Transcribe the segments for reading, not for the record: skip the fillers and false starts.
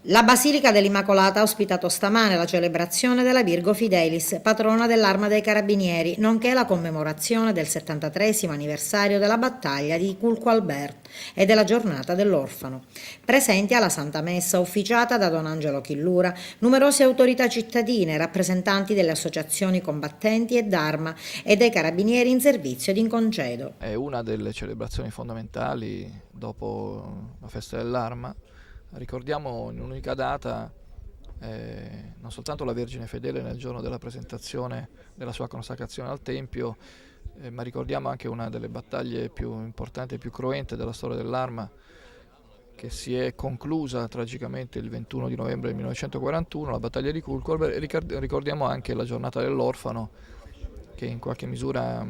La Basilica dell'Immacolata ha ospitato stamane la celebrazione della Virgo Fidelis, patrona dell'Arma dei Carabinieri, nonché la commemorazione del 73° anniversario della battaglia di Culco-Albert e della giornata dell'orfano. Presenti alla Santa Messa ufficiata da Don Angelo Chillura, numerose autorità cittadine, rappresentanti delle associazioni combattenti e d'Arma e dei Carabinieri in servizio ed in congedo. È una delle celebrazioni fondamentali dopo la festa dell'Arma. Ricordiamo in un'unica data non soltanto la Vergine Fedele nel giorno della presentazione della sua consacrazione al Tempio, ma ricordiamo anche una delle battaglie più importanti e più cruente della storia dell'Arma, che si è conclusa tragicamente il 21 di novembre del 1941, la battaglia di Culco, e ricordiamo anche la giornata dell'orfano, che in qualche misura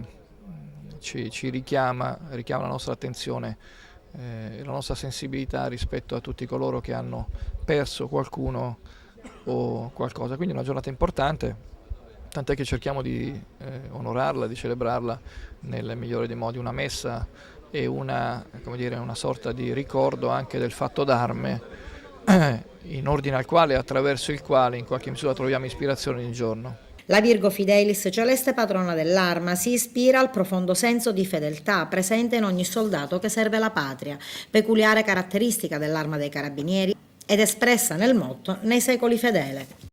ci richiama la nostra attenzione e la nostra sensibilità rispetto a tutti coloro che hanno perso qualcuno o qualcosa. Quindi è una giornata importante, tant'è che cerchiamo di onorarla, di celebrarla nel migliore dei modi. Una messa e una sorta di ricordo anche del fatto d'arme, in ordine al quale e attraverso il quale in qualche misura troviamo ispirazione ogni giorno. La Virgo Fidelis, celeste patrona dell'Arma, si ispira al profondo senso di fedeltà presente in ogni soldato che serve la patria, peculiare caratteristica dell'Arma dei Carabinieri ed espressa nel motto «Nei secoli fedele».